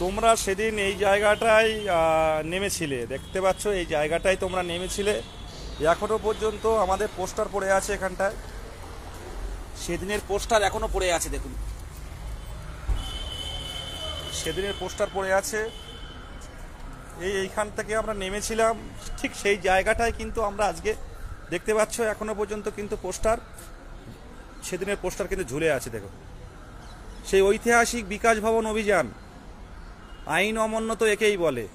তোমরা সেদিন এই জায়গাটায় নেমেছিলে, দেখতে পাচ্ছ এই জায়গাটায় তোমরা নেমেছিলে। এখনো পর্যন্ত আমাদের পোস্টার পড়ে আছে এখানটায়, সেদিনের পোস্টার এখনো পড়ে আছে, দেখুন সেদিনের পোস্টার পড়ে আছে। এইখান থেকে আমরা নেমেছিলাম, ঠিক সেই জায়গাটায় কিন্তু আমরা আজকে দেখতে পাচ্ছ এখনো পর্যন্ত কিন্তু পোস্টার, সেদিনের পোস্টার কিন্তু ঝুলে আছে। দেখো সেই ঐতিহাসিক বিকাশ ভবন অভিযান, আইন অমান্য তো একেই বলে,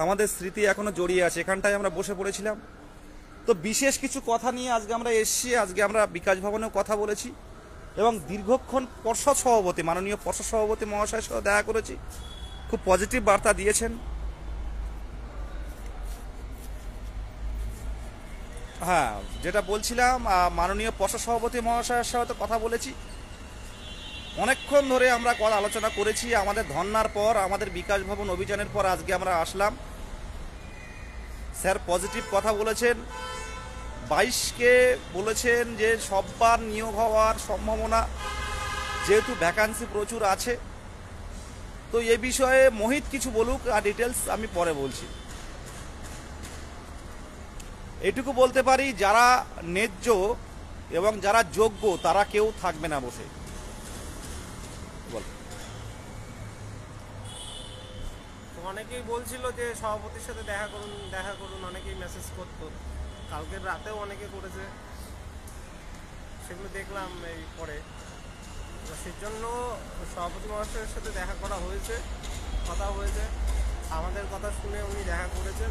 আমাদের স্মৃতি এখনো জড়িয়ে আছে। এখানটায় আমরা বসে পড়েছিলাম। তো বিশেষ কিছু কথা নিয়ে আজকে আমরা এসেছি। আজকে আমরা বিকাশ ভবনেও কথা বলেছি এবং দীর্ঘক্ষণ পর্ষদ সভাপতি, মাননীয় পর্ষদ সভাপতি মহাশয়ের সাথে দেখা করেছি। খুব পজিটিভ বার্তা দিয়েছেন। হ্যাঁ, যেটা বলছিলাম, মাননীয় পর্ষদ সভাপতি মহাশয়ের সাথে কথা বলেছি। অনেকক্ষণ ধরে আমরা আলোচনা করেছি। আমাদের ধর্নার পর, আমাদের বিকাশ ভবন অভিযানের পর আজকে আমরা আসলাম। স্যার পজিটিভ কথা বলেছেন। 22কে বলেছেন যে সববার নিয়োগ হওয়ার সম্ভাবনা, যেহেতু ভ্যাকান্সি প্রচুর আছে। তো এ বিষয়ে মোহিত কিছু বলুক, আর ডিটেলস আমি পরে বলছি। এটুকু বলতে পারি, যারা ন্যায্য এবং যারা যোগ্য তারা কেউ থাকবে না বসে। অনেকেই বলছিল যে সভাপতির সাথে দেখা করুন দেখা করুন, অনেকেই মেসেজ করতো, কালকের রাতেও অনেকে করেছে, সেগুলো দেখলাম এই পরে। সেই জন্য সভাপতি মহাশয়ের সাথে দেখা করা হয়েছে, কথা হয়েছে, আমাদের কথা শুনে উনি দেখা করেছেন,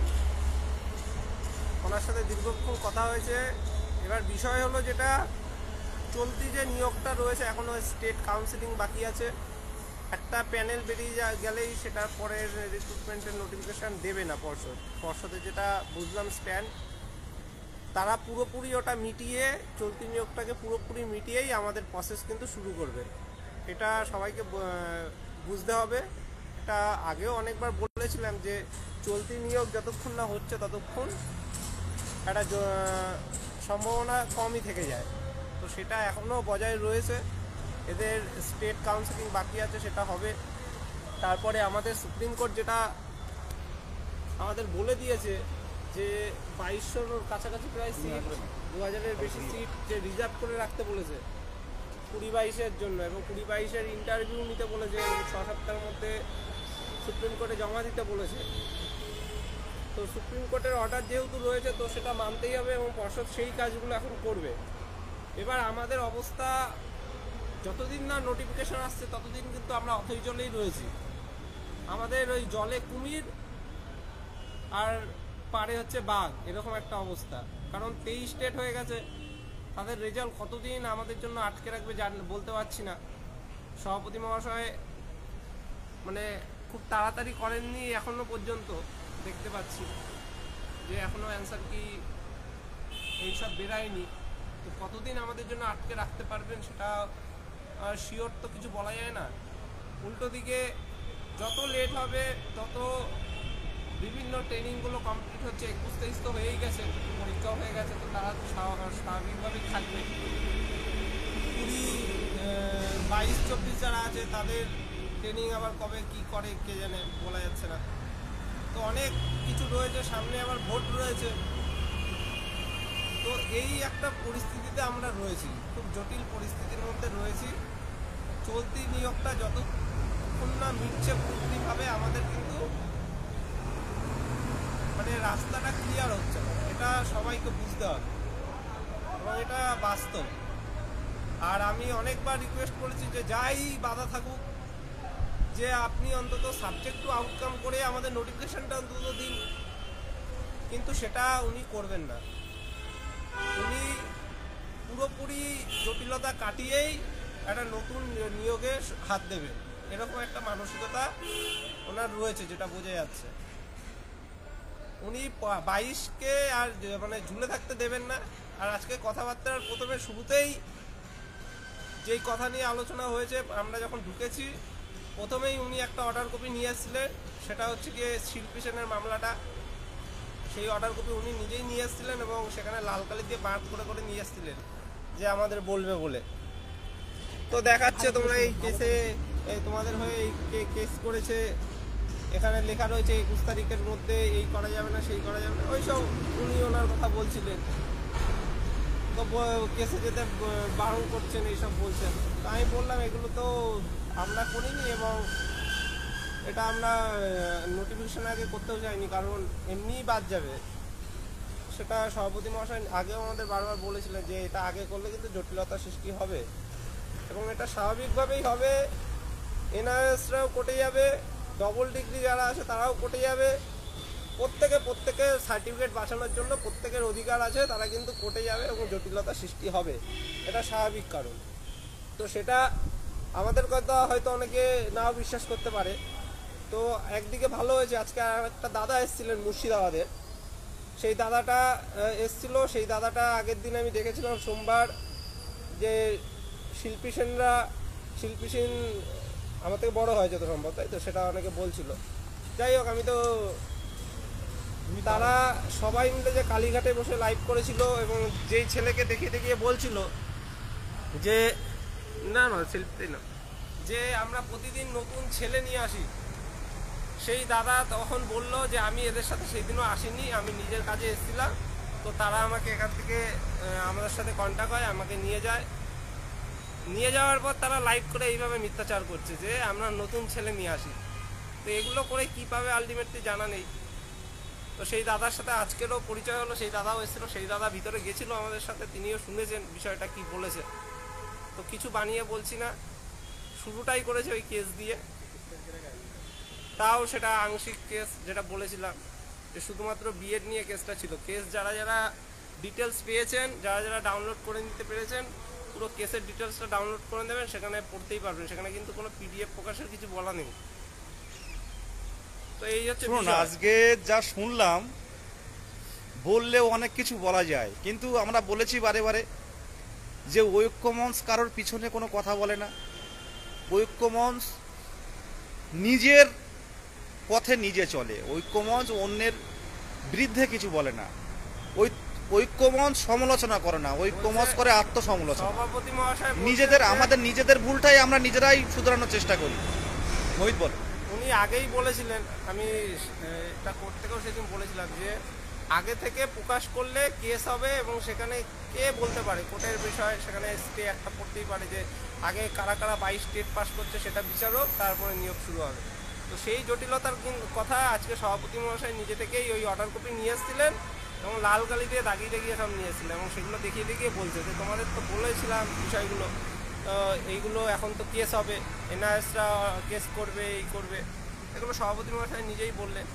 ওনার সাথে দীর্ঘক্ষণ কথা হয়েছে। এবার বিষয় হলো, যেটা চলতি যে নিয়োগটা রয়েছে এখনও স্টেট কাউন্সিলিং বাকি আছে। একটা প্যানেল বেরিয়ে গেলেই সেটার পরে রিক্রুটমেন্টের নোটিফিকেশান দেবে না পর্ষদে, যেটা বুঝলাম স্ট্যান্ড। তারা পুরোপুরি ওটা মিটিয়ে, চলতি নিয়োগটাকে পুরোপুরি মিটিয়েই আমাদের প্রসেস কিন্তু শুরু করবে। এটা সবাইকে বুঝতে হবে। এটা আগেও অনেকবার বলেছিলাম যে চলতি নিয়োগ যতক্ষণ না হচ্ছে ততক্ষণ একটা সম্ভাবনা কমই থেকে যায়। তো সেটা এখনও বজায় রয়েছে। এদের স্টেট কাউন্সিলিং বাকি আছে, সেটা হবে। তারপরে আমাদের সুপ্রিম কোর্ট যেটা আমাদের বলে দিয়েছে যে 2200-র কাছাকাছি প্রায় সিট, 2000-এর বেশি সিট যে রিজার্ভ করে রাখতে বলেছে 20-22-এর জন্য, এবং 20-22-এর ইন্টারভিউ নিতে বলেছে, 6 সপ্তাহের মধ্যে সুপ্রিম কোর্টে জমা দিতে বলেছে। তো সুপ্রিম কোর্টের অর্ডার যেহেতু রয়েছে, তো সেটা মানতেই হবে এবং পর্ষদ সেই কাজগুলো এখন করবে। এবার আমাদের অবস্থা, যতদিন না নোটিফিকেশন আসছে ততদিন কিন্তু আমরা অথই জলেই রয়েছি। আমাদের ওই জলে কুমির আর পারে হচ্ছে বাঘ, এরকম একটা অবস্থা। কারণ 23 স্টেট হয়ে গেছে, তাদের রেজাল্ট কতদিন আমাদের জন্য আটকে রাখবে বলতে পারছি না। সভাপতি মহাশয় মানে খুব তাড়াতাড়ি করেননি এখনো পর্যন্ত, দেখতে পাচ্ছি যে এখনো অ্যান্সার কি এইসব বেরায়নি। তো কতদিন আমাদের জন্য আটকে রাখতে পারবেন সেটা শিওর তো কিছু বলা যায় না। উল্টো দিকে যত লেট হবে তত বিভিন্ন ট্রেনিংগুলো কমপ্লিট হচ্ছে। 21-23 তো হয়েই গেছে, পরীক্ষাও হয়ে গেছে, তো তারা স্বাভাবিকভাবেই থাকবে। 22-24 যারা আছে তাদের ট্রেনিং আবার কবে কি করে কে জানে, বলা যাচ্ছে না। তো অনেক কিছু রয়েছে, সামনে আবার ভোট রয়েছে। তো এই একটা পরিস্থিতিতে আমরা রয়েছি, খুব জটিল পরিস্থিতির মধ্যে রয়েছি। চলতি নিয়োগটা যতক্ষণ না মিটছে পুরোপুরিভাবে, আমাদের কিন্তু মানে রাস্তাটা ক্লিয়ার হচ্ছে না, এটা সবাইকে বুঝতে হবে এবং এটা বাস্তব। আর আমি অনেকবার রিকোয়েস্ট করেছি যে যাই বাধা থাকুক, যে আপনি অন্তত সাবজেক্ট টু আউটকাম করে আমাদের নোটিফিকেশনটা অন্তত দিন, কিন্তু সেটা উনি করবেন না। উনি পুরোপুরি জটিলতা কাটিয়েই একটা নতুন নিয়োগে হাত দেবেন, এরকম একটা মানসিকতা ওনার রয়েছে, যেটা বোঝা যাচ্ছে। উনি 22কে আর মানে ঝুলে থাকতে দেবেন না। আর আজকে কথাবার্তার প্রথমে শুরুতেই যেই কথা নিয়ে আলোচনা হয়েছে, আমরা যখন ঢুকেছি প্রথমেই উনি একটা অর্ডার কপি নিয়ে এসেছিলেন, সেটা হচ্ছে গিয়ে শিল্পী সেনের মামলাটা। সেই অর্ডার কপি উনি নিজেই নিয়ে এসেছিলেন এবং সেখানে লাল কালি দিয়ে বাঁট করে করে নিয়ে এসেছিলেন যে আমাদের বলবে বলে। তো দেখাচ্ছে তোমরা এই কেসে এই তোমাদের হয়ে এই কেস করেছে, এখানে লেখা রয়েছে 21 তারিখের মধ্যে এই করা যাবে না, সেই করা যাবে না, ওইসব উনি ওনার কথা বলছিলেন। তো কেসে যেতে বারণ করছেন, এইসব বলছেন। তো আমি বললাম এগুলো তো আমরা করিনি এবং এটা আমরা নোটিফিকেশন আগে করতেও চাইনি, কারণ এমনিই বাদ যাবে। সেটা সভাপতি মহাশয় আগেও আমাদের বারবার বলেছিলেন যে এটা আগে করলে কিন্তু জটিলতা সৃষ্টি হবে এবং এটা স্বাভাবিকভাবেই হবে। এনআরএসরাও কোর্টে যাবে, ডবল ডিগ্রি যারা আছে তারাও কোর্টে যাবে, প্রত্যেকের সার্টিফিকেট বাঁচানোর জন্য প্রত্যেকের অধিকার আছে, তারা কিন্তু কোর্টে যাবে এবং জটিলতা সৃষ্টি হবে, এটা স্বাভাবিক কারণ। তো সেটা আমাদের কথা হয়তো অনেকে নাও বিশ্বাস করতে পারে। তো একদিকে ভালো হয়েছে, আজকে আর একটা দাদা এসেছিলেন মুর্শিদাবাদের, সেই দাদাটা এসছিল, সেই দাদাটা আগের দিন আমি দেখেছিলাম সোমবার, যে শিল্পী সেন আমার থেকে বড় হয় যত সম্ভব, তাই তো সেটা অনেকে বলছিল। যাই হোক, আমি তো তারা সবাই মিলে যে কালীঘাটে বসে লাইভ করেছিল এবং যেই ছেলেকে দেখিয়ে বলছিল যে না শিল্পী না, যে আমরা প্রতিদিন নতুন ছেলে নিয়ে আসি, সেই দাদা তখন বলল যে আমি এদের সাথে সেই দিনও আসিনি, আমি নিজের কাজে এসেছিলাম। তো তারা আমাকে এখান থেকে আমাদের সাথে কন্ট্যাক্ট হয়, আমাকে নিয়ে যাওয়ার পর তারা লাইভ করে এইভাবে মিথ্যাচার করছে যে আমরা নতুন ছেলে নিয়ে আসি। তো এগুলো করে কী পাবে আলটিমেটলি জানা নেই। তো সেই দাদার সাথে আজকেরও পরিচয় হলো, সেই দাদাও এসেছিল, সেই দাদা ভিতরে গেছিলো আমাদের সাথে, তিনিও শুনেছেন বিষয়টা কি বলেছে। তো কিছু বানিয়ে বলছি না, শুরুটাই করেছে ওই কেস দিয়ে, তাও সেটা আংশিক কেস, যেটা বলেছিলাম যে শুধুমাত্র বিএড নিয়ে কেসটা ছিল। কেস যারা ডিটেলস পেয়েছেন, যারা ডাউনলোড করে নিতে পেরেছেন, পুরো কেসের ডিটেলসটা ডাউনলোড করে নেবেন, সেখানে পড়তেই পারবেন, সেখানে কিন্তু কোনো পিডিএফ প্রকাশের কিছু বলা নেই। তো এই হচ্ছে আজকে যা শুনলাম, বললেও অনেক কিছু বলা যায়, কিন্তু আমরা বলেছি বারে বারে যে ঐক্যমঞ্চ কারোর পিছনে কোনো কথা বলে না। ঐক্যমঞ্চ নিজের পথে নিজে চলে, ঐক্যমঞ্চ অন্যের বিরুদ্ধে কিছু বলে না, ঐক্যমঞ্চ সমালোচনা করে না, ঐক্যমঞ্চ করে আত্মসমালোচনা। সভাপতি মহাশয় আমাদের নিজেদের ভুলটাই আমরা নিজেরাই শুধরানোর চেষ্টা করি। মোহিত বল। উনি আগেই বলেছিলেন, আমি এটা কোর্ট থেকেও সেদিন বলেছিলাম যে আগে থেকে প্রকাশ করলে কেস হবে এবং সেখানে কে বলতে পারে কোর্টের বিষয়, সেখানে স্টে একটা পড়তেই পারে যে আগে কারা 22 স্টেট পাস করছে সেটা বিচারক, তারপরে নিয়োগ শুরু হবে। তো সেই জটিলতার কথা আজকে সভাপতি মহাশয় নিজে থেকেই ওই অর্ডার কপি নিয়ে এসেছিলেন এবং লাল কালি দিয়ে দাগিয়ে সব নিয়ে এসেছিলেন এবং সেগুলো দেখিয়ে বলছে যে তোমাদের তো বলেছিলাম বিষয়গুলো, এইগুলো এখন তো কেস হবে, এনআরএসরা কেস করবে, এই করবে, এগুলো সভাপতি মহাশয় নিজেই বললেন।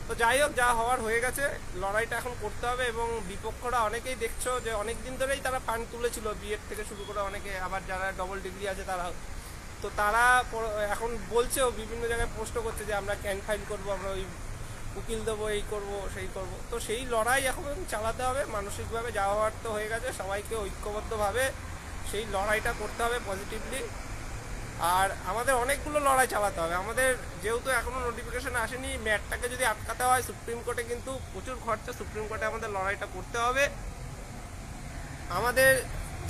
তো যাই হোক, যা হওয়ার হয়ে গেছে, লড়াইটা এখন করতে হবে এবং বিপক্ষরা অনেকেই দেখছো যে অনেক দিন ধরেই তারা ফান্ড তুলেছিল, বিএড থেকে শুরু করে অনেকে, আবার যারা ডবল ডিগ্রি আছে তারাও। তো তারা এখন বলছেও, বিভিন্ন জায়গায় পোস্টও করছে যে আমরা ক্যান ফাইল করবো, আমরা ওই উকিল দেবো, এই করব সেই করব। তো সেই লড়াই এখন চালাতে হবে মানসিকভাবে, যা হওয়ার তো হয়ে গেছে, সবাইকে ঐক্যবদ্ধভাবে সেই লড়াইটা করতে হবে পজিটিভলি। আর আমাদের অনেকগুলো লড়াই চালাতে হবে। আমাদের যেহেতু এখনও নোটিফিকেশন আসেনি, ম্যাটটাকে যদি আটকাতে হয় সুপ্রিম কোর্টে কিন্তু প্রচুর খরচা, সুপ্রিম কোর্টে আমাদের লড়াইটা করতে হবে। আমাদের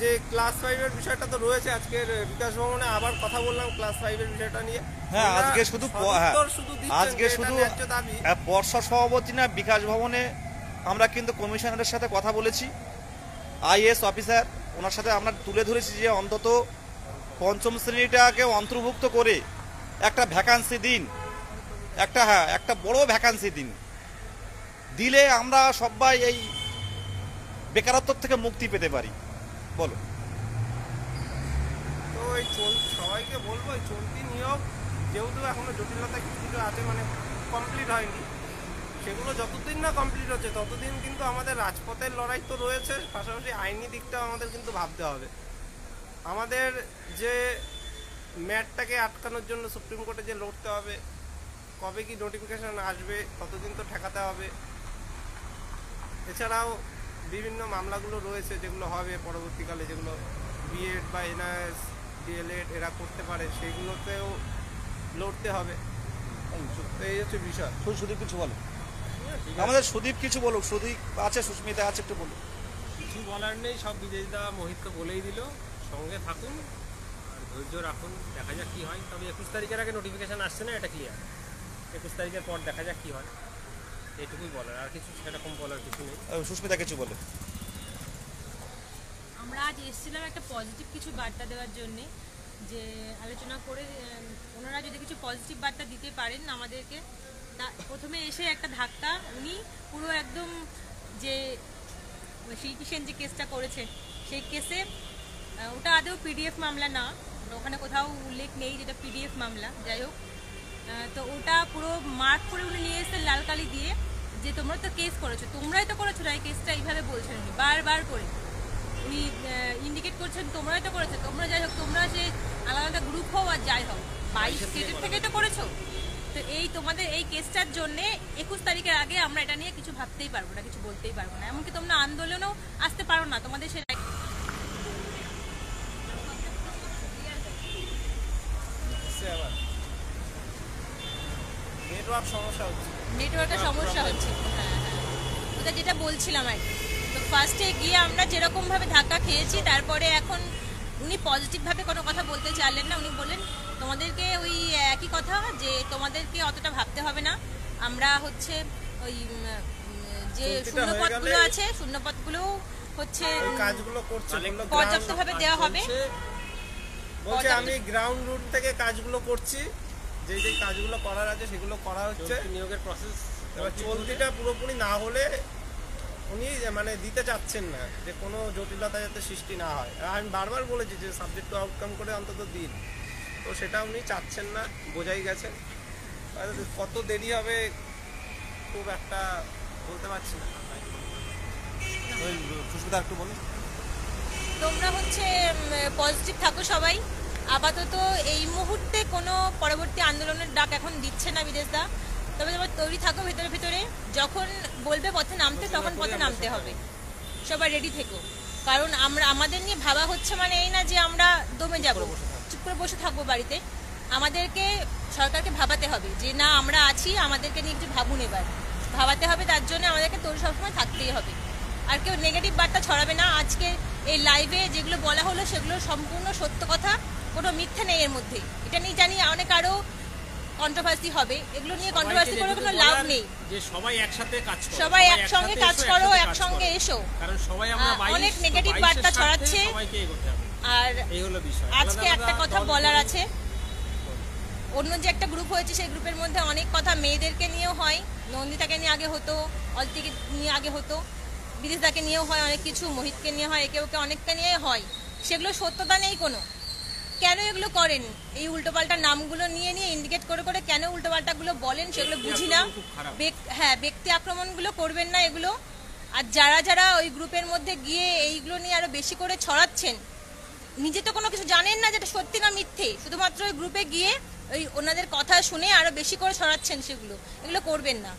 যে ক্লাস 5-এর বিষয়টা তো রয়েছে, আজকের বিকাশ ভবনে আবার কথা বললাম ক্লাস 5-এর বিষয়টা নিয়ে। হ্যাঁ, আজকে শুধু পর্ষদ সভাপতি না, বিকাশ ভবনে আমরা কিন্তু কমিশনারের সাথে কথা বলেছি, আইএস অফিসার, ওনার সাথে আমরা তুলে ধরেছি যে অন্তত পঞ্চম শ্রেণীটাকে অন্তর্ভুক্ত করে একটা ভ্যাকান্সি দিন, একটা বড় ভ্যাকান্সি দিলে আমরা সবাই এই বেকারত্ব থেকে মুক্তি পেতে পারি। বলো। তো এই সবাইকে বলবো, এই চলতি নিয়োগ যেহেতু এখনো জটিলতা কিছু আছে, মানে কমপ্লিট হয়নি, সেগুলো যতদিন না কমপ্লিট হচ্ছে ততদিন কিন্তু আমাদের রাজপথের লড়াই তো রয়েছে, পাশাপাশি আইনি দিকটাও আমাদের কিন্তু ভাবতে হবে। আমাদের যে ম্যাটটাকে আটকানোর জন্য সুপ্রিম কোর্টে যে লড়তে হবে, কবে কি নোটিফিকেশন আসবে ততদিন তো ঠেকাতে হবে। এছাড়াও বিভিন্ন মামলাগুলো রয়েছে যেগুলো হবে পরবর্তীকালে, যেগুলো বিএড বা এনআরএস, ডিএলএড এরা করতে পারে, সেইগুলোতেও লড়তে হবে। এই হচ্ছে বিষয়। সুদীপ কিছু বলো, আমাদের সুদীপ কিছু বলুক। সুদীপ আছে, সুস্মিতা আছে, একটু বলুক। কিছু বলার নেই, সব বিজয়দা মোহিতকে বলেই দিল, সঙ্গে থাকুন। ধৈর্য রাখুন, দেখা যাক কী হয়। তবে 21 তারিখের আগে নোটিফিকেশান আসছে না, এটা ক্লিয়ার। 21 তারিখের পর দেখা যাক কী হয়, এইটুকুই বলার, আর কিছু সেরকম বলার কিছু নেই। সুস্মিতা কিছু বলে। আমরা আজ এসেছিলাম একটা পজিটিভ কিছু বার্তা দেওয়ার জন্যে, যে আলোচনা করে ওনারা যদি কিছু পজিটিভ বার্তা দিতে পারেন আমাদেরকে। প্রথমে এসে একটা ধাক্কা, উনি পুরো একদম যে শিল্পী সেন যে কেসটা করেছে সেই কেসে, ওটা আদৌ পিডিএফ মামলা না, ওখানে কোথাও উল্লেখ নেই যেটা পিডিএফ মামলা, যাই হোক। তো ওটা পুরো মার্ক করে উনি নিয়ে এসেছেন লাল কালি দিয়ে, যে তোমরা তো কেস করেছো, তোমরাই তো করেছো না এই কেসটা, এইভাবে বলছেন উনি বারবার করে। উনি ইন্ডিকেট করছেন তোমরাই তো করেছো, তোমরা যাই হোক, তোমরা যে আলাদা আলাদা গ্রুপ হও আর যাই হোক 22 স্টেটের থেকে তো করেছো। তো এই তোমাদের এই কেসটার জন্যে 21 তারিখের আগে আমরা এটা নিয়ে কিছু ভাবতেই পারবো না, কিছু বলতেই পারবো না, এমনকি তোমরা আন্দোলনেও আসতে পারো না, তোমাদের সে নেটওয়ার্কের সমস্যা হচ্ছে। হ্যাঁ, ওটা যেটা বলছিলাম আর কি। তো ফার্স্টে গিয়ে আমরা যেরকমভাবে ধাক্কা খেয়েছি, তারপরে এখন উনি পজিটিভভাবে কোনো কথা বলতে চাইলেন না। উনি বললেন তোমাদেরকে ওই একই কথা, যে তোমাদেরকে অতটা ভাবতে হবে না, আমরা হচ্ছে ওই যে শূন্যপদগুলো আছে, শূন্যপদগুলো হচ্ছে কাজগুলো করছে, পর্যাপ্তভাবে দেওয়া হবে। বলছে আমি গ্রাউন্ড রুট থেকে কাজগুলো করছি, যে যে কাজগুলো করার আছে সেগুলো করা হচ্ছে, নিয়োগের প্রসেস এবার চলতিটা পুরোপুরি না হলে উনি মানে দিতে চাচ্ছেন না, যে কোনো জটিলতা যাতে সৃষ্টি না হয়। আমি বারবার বলেছি যে সাবজেক্ট টু আউটকাম করে অন্তত দিন, তো সেটা উনি চাচ্ছেন না, বোঝাই গেছে। কত দেরি হবে খুব একটা বলতে পারছি না। সুস্মিতা একটু বলে। তোমরা হচ্ছে পজিটিভ থাকো সবাই। আপাতত এই মুহূর্তে কোনো পরবর্তী আন্দোলনের ডাক এখন দিচ্ছে না বিদেশদা, তবে তোমরা তৈরি থাকো ভিতরে ভিতরে, যখন বলবে পথে নামতে তখন পথে নামতে হবে, সবাই রেডি থেকো। কারণ আমাদের নিয়ে ভাবা হচ্ছে মানে এই না যে আমরা দমে যাব, চুপ করে বসে থাকবো বাড়িতে। আমাদেরকে সরকারকে ভাবাতে হবে যে না আমরা আছি, আমাদেরকে নিয়ে কিছু ভাবুন, এবার ভাবাতে হবে, তার জন্য আমাদেরকে তৈরি সবসময় থাকতেই হবে। আর কেউ নেগেটিভ বার্তা ছড়াবে না। আজকে এই লাইভে যেগুলো বলা হলো সেগুলো সম্পূর্ণ সত্য কথা, কোনো মিথ্যে নেই এর মধ্যে। এটা নিয়ে জানি অনেক আরো কন্ট্রোভার্সি হবে, এগুলো নিয়ে কন্ট্রোভার্সি করে কোনো লাভ নেই। যে সবাই একসাথে কাজ করো, সবাই একসঙ্গে কাজ করো, একসঙ্গে এসো, কারণ সবাই আমরা অনেক নেগেটিভ বার্তা ছড়াচ্ছে। আর এই হলো বিষয়। আজকে একটা কথা বলার আছে, অন্য যে একটা গ্রুপ হয়েছে সেই গ্রুপের মধ্যে অনেক কথা মেয়েদেরকে নিয়েও হয়, নন্দিতাকে নিয়ে আগে হতো, অলতিকে নিয়ে আগে হতো, বিদেশদাকে নিয়েও হয়, অনেক কিছু মোহিতকে নিয়ে হয়, একে ওকে অনেককে নিয়ে হয়, সেগুলো সত্যতা নেই কোনো। কেন এগুলো করেন? এই উল্টোপাল্টা নামগুলো নিয়ে নিয়ে ইন্ডিকেট করে করে কেন উল্টোপাল্টাগুলো বলেন সেগুলো বুঝি না। হ্যাঁ, ব্যক্তি আক্রমণগুলো করবেন না এগুলো। আর যারা যারা ওই গ্রুপের মধ্যে গিয়ে এইগুলো নিয়ে আরো বেশি করে ছড়াচ্ছেন, নিজে তো কোনো কিছু জানেন না যেটা সত্যি না মিথ্যে, শুধুমাত্র ওই গ্রুপে গিয়ে ওই ওনাদের কথা শুনে আরো বেশি করে ছড়াচ্ছেন, এগুলো করবেন না।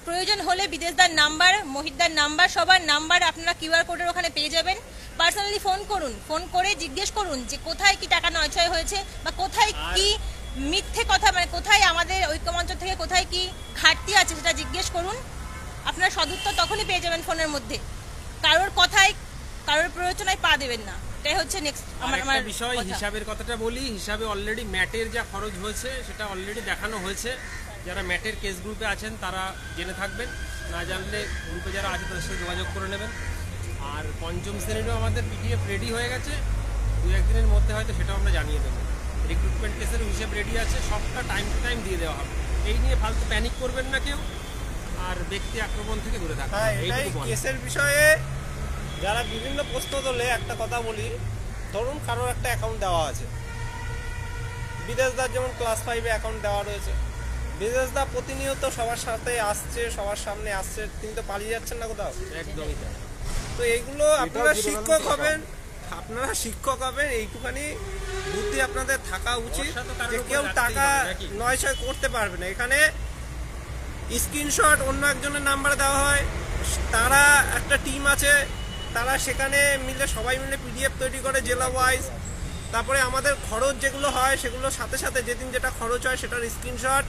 প্রয়োজন হলে বিদেশদার নাম্বার, মোহিতদার নাম্বার, সবার নাম্বার আপনারা কিউআর কোডের ওখানে পেয়ে যাবেন। পার্সোনালি ফোন করুন, ফোন করে জিজ্ঞেস করুন যে কোথায় কি টাকা নয়ছয় হয়েছে, বা কোথায় কি মিথ্যে কথা, মানে কোথায় আমাদের ঐক্যমঞ্চ থেকে কোথায় কি ঘাটতি আছে সেটা জিজ্ঞেস করুন। আপনারা সদুত্তর তখনই পেয়ে যাবেন ফোনের মধ্যে। কারোর কথায়, কারোর প্ররোচনায় পা দেবেন না। এটাই হচ্ছে নেক্সট আমার বিষয়। হিসাবের কথাটা বলি, হিসাবে অলরেডি ম্যাটের যা খরচ হয়েছে সেটা অলরেডি দেখানো হয়েছে। যারা ম্যাটের কেস গ্রুপে আছেন তারা জেনে থাকবেন, না জানলে গ্রুপে যারা আছে তাদের সাথে যোগাযোগ করে নেবেন। আর পঞ্চম শ্রেণীরও আমাদের পিডিএফ রেডি হয়ে গেছে, 2-1 দিনের মধ্যে হয়তো সেটাও আমরা জানিয়ে দেবো। রিক্রুটমেন্ট কেসের হিসেব রেডি আছে, সবটা টাইম টু টাইম দিয়ে দেওয়া হবে। এই নিয়ে ফালতু প্যানিক করবেন না কেউ, আর ব্যক্তি আক্রমণ থেকে দূরে থাকবেন। এই কেসের বিষয়ে যারা বিভিন্ন প্রশ্ন তোলে, একটা কথা বলি, ধরুন কারোর একটা অ্যাকাউন্ট দেওয়া আছে, বিদেশদার যেমন ক্লাস 5-এ অ্যাকাউন্ট দেওয়া রয়েছে, বিদেশদা প্রতিনিয়ত সবার সাথে আসছে, সবার সামনে আসছে, তিনি তো পালিয়ে যাচ্ছেন না কোথাও। একদমই তাই। তো এইগুলো আপনারা শিক্ষক হবেন, এইটুখানি বুদ্ধি আপনাদের থাকা উচিত যে কেউ টাকা নয়ছয় করতে পারবে না। এখানে স্ক্রিনশট অন্য একজনের নাম্বারে দেওয়া হয়, তারা একটা টিম আছে, তারা সেখানে মিলে সবাই মিলে পিডিএফ তৈরি করে জেলা ওয়াইজ। তারপরে আমাদের খরচ যেগুলো হয় সেগুলোর সাথে সাথে যেদিন যেটা খরচ হয় সেটার স্ক্রিনশট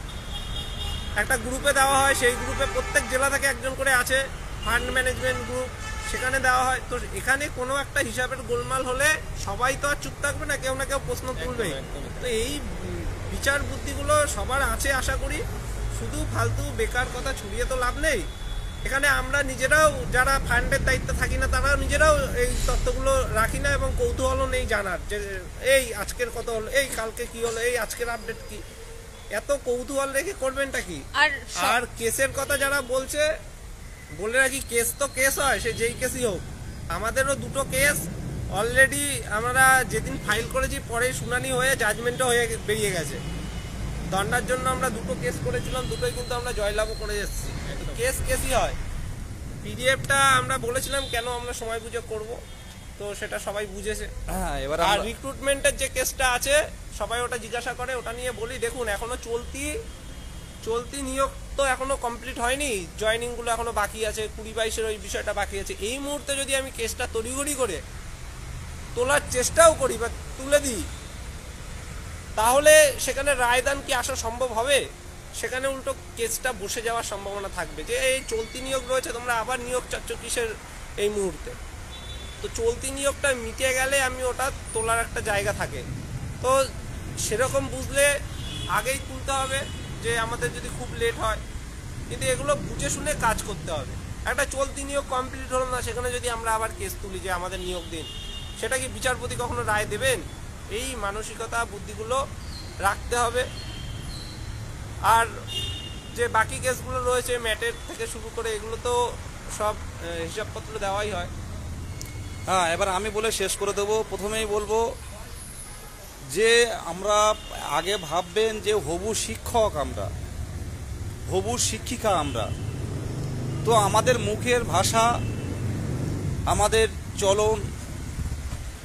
একটা গ্রুপে দেওয়া হয়। সেই গ্রুপে প্রত্যেক জেলা থেকে একজন করে আছে, ফান্ড ম্যানেজমেন্ট গ্রুপ, সেখানে দেওয়া হয়। তো এখানে কোনো একটা হিসাবের গোলমাল হলে সবাই তো আর চুপ থাকবে না, কেউ না কেউ প্রশ্ন তুলবে। তো এই বিচার বুদ্ধিগুলো সবার আছে আশা করি। শুধু ফালতু বেকার কথা ছড়িয়ে তো লাভ নেই। এখানে আমরা নিজেরাও যারা ফান্ডের দায়িত্বে থাকি না, তারাও নিজেরাও এই তথ্যগুলো রাখি না এবং কৌতূহলও নেই জানার যে এই আজকের কত হলো, এই কালকে কি হলো, এই আজকের আপডেট কি। এত কৌতূহল রেখে করবেনটা কি? আর কেসের কথা যারা বলছে, বলে রাখি কেস তো কেস হয়, সে যেই কেসই হোক। আমাদেরও দুটো কেস অলরেডি আমরা যেদিন ফাইল করেছি পরে শুনানি হয়ে জাজমেন্টও হয়ে বেরিয়ে গেছে। দণ্ডার জন্য আমরা দুটো কেস করেছিলাম, দুটোই কিন্তু আমরা জয়লাভও করে এসেছি। কেস কেসই হয়। পিডিএফটা আমরা বলেছিলাম কেন আমরা সময় বুঝে করব, তো সেটা সবাই বুঝেছে। হ্যাঁ, এবার আর রিক্রুটমেন্টের যে কেসটা আছে সবাই ওটা জিজ্ঞাসা করে, ওটা নিয়ে বলি দেখুন এখনো চলতি নিয়োগ তো এখনো কমপ্লিট হয়নি, জয়েনিংগুলো এখনো বাকি আছে, 20-22-এর ওই বিষয়টা বাকি আছে। এই মুহূর্তে যদি আমি কেসটা তড়িঘড়ি করে তোলার চেষ্টাও করি বা তুলে দিই, তাহলে সেখানে রায়দান কি আসা সম্ভব হবে? সেখানে উল্টো কেসটা বসে যাওয়ার সম্ভাবনা থাকবে যে এই চলতি নিয়োগ রয়েছে, তোমরা আবার নিয়োগ চাচ্ছ কিসের এই মুহূর্তে। তো চলতি নিয়োগটা মিটে গেলে আমি ওটা তোলার একটা জায়গা থাকে। তো সেরকম বুঝলে আগেই তুলতে হবে যে আমাদের যদি খুব লেট হয়, কিন্তু এগুলো বুঝে শুনে কাজ করতে হবে। একটা চলতি নিয়োগ কমপ্লিট হলো না, সেখানে যদি আমরা আবার কেস তুলি যে আমাদের নিয়োগ দিন, সেটা কি বিচারপতি কখনো রায় দেবেন? এই মানসিকতা বুদ্ধিগুলো রাখতে হবে। আর যে বাকি কেসগুলো রয়েছে ম্যাটের থেকে শুরু করে, এগুলো তো সব হিসাবপত্র দেওয়াই হয়। হ্যাঁ, এবার আমি বলে শেষ করে দেবো। প্রথমেই বলবো যে আমরা আগে ভাববেন যে হবু শিক্ষক আমরা, হবু শিক্ষিকা আমরা, তো আমাদের মুখের ভাষা, আমাদের চলন,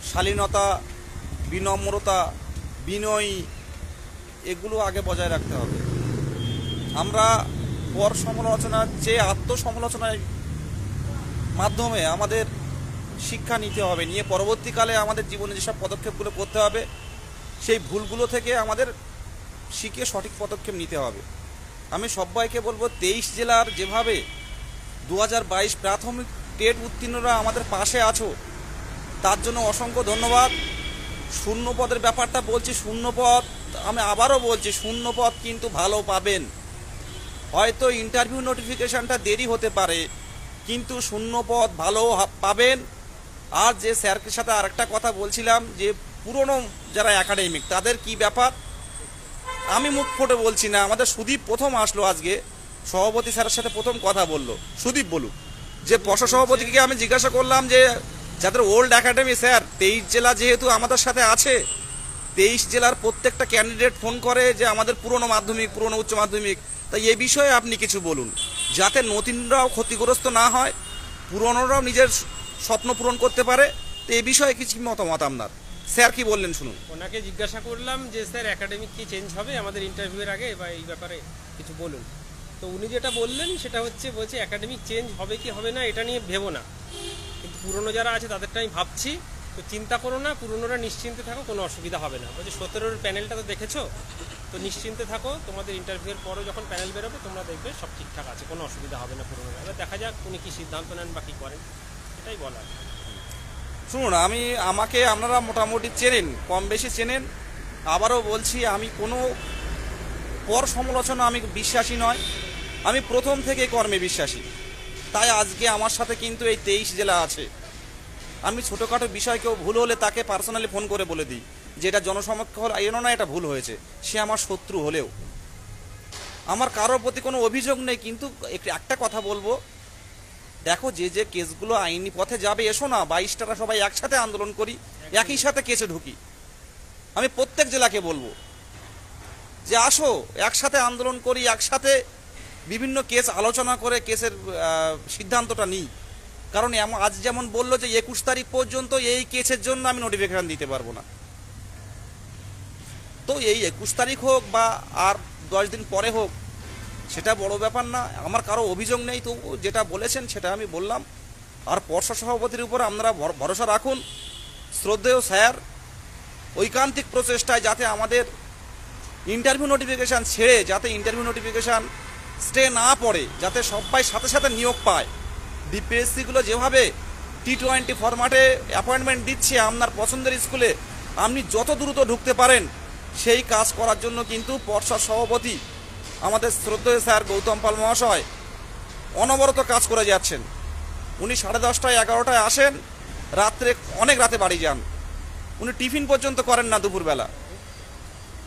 শালীনতা, বিনম্রতা, বিনয়ী, এগুলো আগে বজায় রাখতে হবে। আমরা পর সমালোচনার চেয়ে আত্মসমালোচনার মাধ্যমে আমাদের শিক্ষা নিতে হবে, নিয়ে পরবর্তীকালে আমাদের জীবনে যেসব পদক্ষেপগুলো করতে হবে সেই ভুলগুলো থেকে আমাদের শিখে সঠিক পদক্ষেপ নিতে হবে। আমি সবাইকে বলবো 23 জেলার যেভাবে 2022 প্রাথমিক টেট উত্তীর্ণরা আমাদের পাশে আছো, তার জন্য অসংখ্য ধন্যবাদ। শূন্য পদের ব্যাপারটা বলছি, শূন্য পদ আমি আবারও বলছি, শূন্য পদ কিন্তু ভালো পাবেন। হয়তো ইন্টারভিউ নোটিফিকেশনটা দেরি হতে পারে, কিন্তু শূন্য পদ ভালো পাবেন। আর যে স্যারকে সাথে আরেকটা কথা বলছিলাম যে পুরনো যারা একাডেমিক তাদের কি ব্যাপার, আমি মুখ ফুটে বলছি না, আমাদের সুদীপ প্রথম আসলো আজকে, সভাপতি স্যারের সাথে প্রথম কথা বললো। সুদীপ বলুক যে পর্ষদ সভাপতিকে আমি জিজ্ঞাসা করলাম যে যাদের ওল্ড একাডেমি স্যার 23 জেলা যেহেতু আমাদের সাথে আছে, 23 জেলার প্রত্যেকটা ক্যান্ডিডেট ফোন করে যে আমাদের পুরনো মাধ্যমিক, পুরনো উচ্চ মাধ্যমিক, তাই এ বিষয়ে আপনি কিছু বলুন, যাতে নতুনরাও ক্ষতিগ্রস্ত না হয়, পুরনোরাও নিজের স্বপ্ন পূরণ করতে পারে। তো এই বিষয়ে কিছু মতামত আপনার, স্যার কি বললেন শুনুন। ওনাকে জিজ্ঞাসা করলাম যে স্যার একাডেমিক কি চেঞ্জ হবে আমাদের ইন্টারভিউয়ের আগে, বা এই ব্যাপারে কিছু বলুন। তো উনি যেটা বললেন সেটা বলছে একাডেমিক চেঞ্জ হবে কি হবে না এটা নিয়ে ভেবো না, কিন্তু পুরনো যারা আছে তাদেরটা আমি ভাবছি, তো চিন্তা করো না, পুরনোরা নিশ্চিন্তে থাকো, কোনো অসুবিধা হবে না। বলছে 17-র প্যানেলটা তো দেখেছো, তো নিশ্চিন্তে থাকো, তোমাদের ইন্টারভিউয়ের পরও যখন প্যানেল বেরোবে তোমরা দেখবে সব ঠিকঠাক আছে, কোনো অসুবিধা হবে না পুরনোরা। এবার দেখা যাক উনি কি সিদ্ধান্ত নেন বা কী করেন, এটাই বলার। শুনুন, আমাকে আপনারা মোটামুটি চেনেন, কম বেশি চেনেন। আবারও বলছি, আমি কোনো পর সমালোচনা আমি বিশ্বাসী নয়, আমি প্রথম থেকে কর্মে বিশ্বাসী। তাই আজকে আমার সাথে কিন্তু এই 23 জেলা আছে। আমি ছোটোখাটো বিষয় কেউ ভুল হলে তাকে পার্সোনালি ফোন করে বলে দিই যে এটা জনসমক্ষ হল, এনো না এটা ভুল হয়েছে, সে আমার শত্রু হলেও। আমার কারোর প্রতি কোনো অভিযোগ নেই, কিন্তু একটা কথা বলবো, দেখো যে কেসগুলো আইনি পথে যাবে, এসো না 22টারা সবাই একসাথে আন্দোলন করি, একই সাথে কেসে ঢুকি। আমি প্রত্যেক জেলাকে বলবো যে আসো একসাথে আন্দোলন করি, একসাথে বিভিন্ন কেস আলোচনা করে কেসের সিদ্ধান্তটা নিই। কারণ আজ যেমন বললো যে 21 তারিখ পর্যন্ত এই কেসের জন্য আমি নোটিফিকেশন দিতে পারবো না, তো এই 21 তারিখ হোক বা আর 10 দিন পরে হোক, সেটা বড় ব্যাপার না। আমার কারো অভিযোগ নেই, তো যেটা বলেছেন সেটা আমি বললাম। আর পর্ষদ সভাপতির উপর আপনারা ভরসা রাখুন। শ্রদ্ধেয় স্যার ঐকান্তিক প্রচেষ্টায় যাতে আমাদের ইন্টারভিউ নোটিফিকেশান ছেড়ে, যাতে ইন্টারভিউ নোটিফিকেশান স্টে না পড়ে, যাতে সবাই সাথে সাথে নিয়োগ পায়। ডিপিএসসিগুলো যেভাবে T20 ফরম্যাটে অ্যাপয়েন্টমেন্ট দিচ্ছে আপনার পছন্দের স্কুলে, আপনি যত দ্রুত ঢুকতে পারেন সেই কাজ করার জন্য কিন্তু পর্ষদ সভাপতি আমাদের শ্রদ্ধেয় স্যার গৌতম পাল মহাশয় অনবরত কাজ করে যাচ্ছেন। উনি 10:30 11টায় আসেন, রাত্রে অনেক রাতে বাড়ি যান, উনি টিফিন পর্যন্ত করেন না দুপুরবেলা।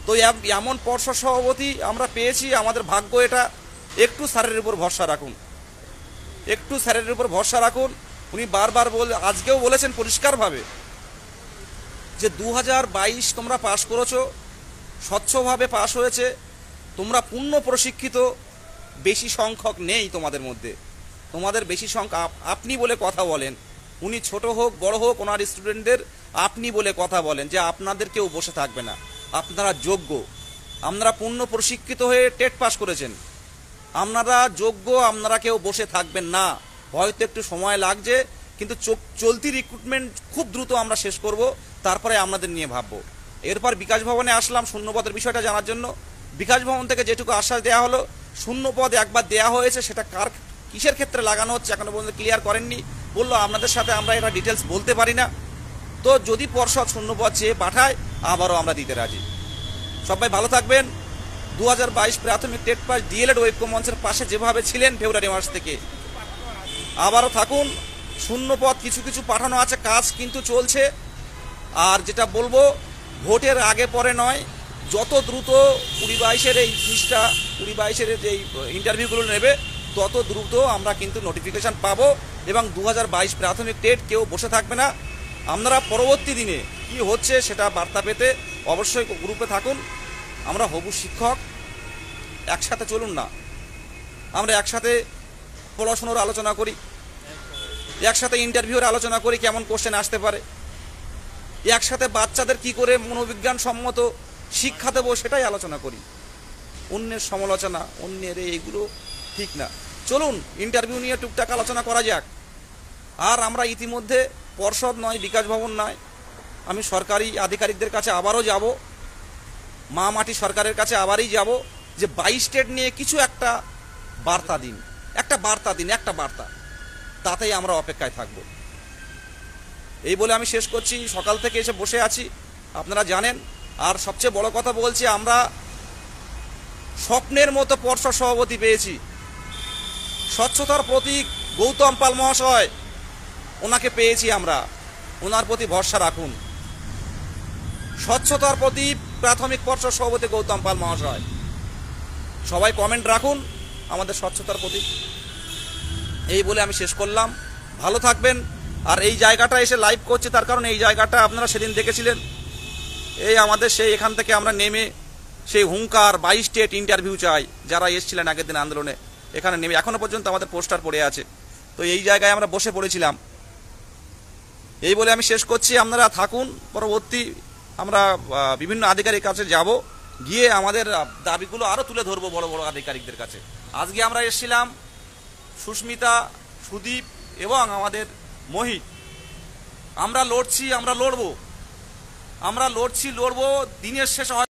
তো এমন পর্ষদ সভাপতি আমরা পেয়েছি, আমাদের ভাগ্য এটা। একটু স্যারের উপর ভরসা রাখুন, একটু স্যারের উপর ভরসা রাখুন। উনি বারবার আজকেও বলেছেন পরিষ্কারভাবে যে 2022 তোমরা পাশ করেছো, স্বচ্ছভাবে পাশ হয়েছে, তোমরা পূর্ণ প্রশিক্ষিত বেশি সংখ্যক নেই তোমাদের মধ্যে, তোমাদের বেশি সংখ্যক আপনি বলে কথা বলেন। উনি ছোট হোক বড় হোক ওনার স্টুডেন্টদের আপনি বলে কথা বলেন যে আপনাদের কেউ বসে থাকবে না, আপনারা যোগ্য, আপনারা পূর্ণ প্রশিক্ষিত হয়ে টেট পাস করেছেন, আপনারা যোগ্য, আপনারা কেউ বসে থাকবেন না। হয়তো একটু সময় লাগছে, কিন্তু চলতি রিক্রুটমেন্ট খুব দ্রুত আমরা শেষ করব, তারপরে আপনাদের নিয়ে ভাববো। এরপর বিকাশ ভবনে আসলাম শূন্যপদের বিষয়টা জানার জন্য। বিকাশ ভবন থেকে যেটুকু আশ্বাস দেওয়া হলো, শূন্যপদ একবার দেওয়া হয়েছে, সেটা কিসের ক্ষেত্রে লাগানো হচ্ছে এখনো পর্যন্ত ক্লিয়ার করেননি। বললো আপনাদের সাথে আমরা এটা ডিটেলস বলতে পারি না। তো যদি পর্ষদ শূন্যপদ চেয়ে পাঠায় আবারও আমরা দিতে রাজি। সবাই ভালো থাকবেন। 2022 প্রাথমিক টেট পাস ডিএলএড ঐক্য মঞ্চের পাশে যেভাবে ছিলেন ফেব্রুয়ারি মাস থেকে আবারও থাকুন। শূন্যপদ কিছু কিছু পাঠানো আছে, কাজ কিন্তু চলছে। আর যেটা বলবো, ভোটের আগে পরে নয়, যত দ্রুত 2022-এর এই 2022-এর যে ইন্টারভিউগুলো নেবে তত দ্রুত আমরা কিন্তু নোটিফিকেশান পাবো, এবং 2022 প্রাথমিক টেট কেউ বসে থাকবে না। আপনারা পরবর্তী দিনে কি হচ্ছে সেটা বার্তা পেতে অবশ্যই গ্রুপে থাকুন। আমরা হবু শিক্ষক, একসাথে চলুন না, আমরা একসাথে পড়াশোনার আলোচনা করি, একসাথে ইন্টারভিউর আলোচনা করি কেমন কোশ্চেন আসতে পারে, একসাথে বাচ্চাদের কি করে মনোবিজ্ঞান সম্মত শিক্ষা দেবো সেটাই আলোচনা করি। অন্যের সমালোচনা, অন্যের এইগুলো ঠিক না। চলুন ইন্টারভিউ নিয়ে টুকটাক আলোচনা করা যাক। আর আমরা ইতিমধ্যে পর্ষদ নয়, বিকাশ ভবন নয়, আমি সরকারি আধিকারিকদের কাছে আবারও যাব, মা মাটি সরকারের কাছে আবারই যাব যে 22 স্টেট নিয়ে কিছু একটা বার্তা দিন, একটা বার্তা, তাতেই আমরা অপেক্ষায় থাকব। এই বলে আমি শেষ করছি। সকাল থেকে এসে বসে আছি, আপনারা জানেন। আর সবচেয়ে বড় কথা বলছি, আমরা স্বপ্নের মতো পর্ষদ সভাপতি পেয়েছি, স্বচ্ছতার প্রতীক গৌতম পাল মহাশয়, ওনাকে পেয়েছি আমরা। ওনার প্রতি ভরসা রাখুন। স্বচ্ছতার প্রতীক প্রাথমিক পর্ষদ সভাপতি গৌতম পাল মহাশয়। সবাই কমেন্ট রাখুন আমাদের স্বচ্ছতার প্রতীক। এই বলে আমি শেষ করলাম। ভালো থাকবেন। আর এই জায়গাটা এসে লাইভ করছি তার কারণ এই জায়গাটা আপনারা সেদিন দেখেছিলেন, এই আমাদের সেই এখান থেকে আমরা নেমে সেই হুঙ্কার 22 স্টেট ইন্টারভিউ চাই, যারা এসেছিলেন আগের দিন আন্দোলনে, এখানে নেমে এখনো পর্যন্ত আমাদের পোস্টার পড়ে আছে। তো এই জায়গায় আমরা বসে পড়েছিলাম। এই বলে আমি শেষ করছি। আপনারা থাকুন। পরবর্তী আমরা বিভিন্ন আধিকারিকের কাছে যাব, গিয়ে আমাদের দাবিগুলো আরও তুলে ধরবো বড় বড় আধিকারিকদের কাছে। আজকে আমরা এসেছিলাম সুস্মিতা, সুদীপ এবং আমাদের মোহিত। আমরা লড়ছি, আমরা লড়বো, দিনের শেষে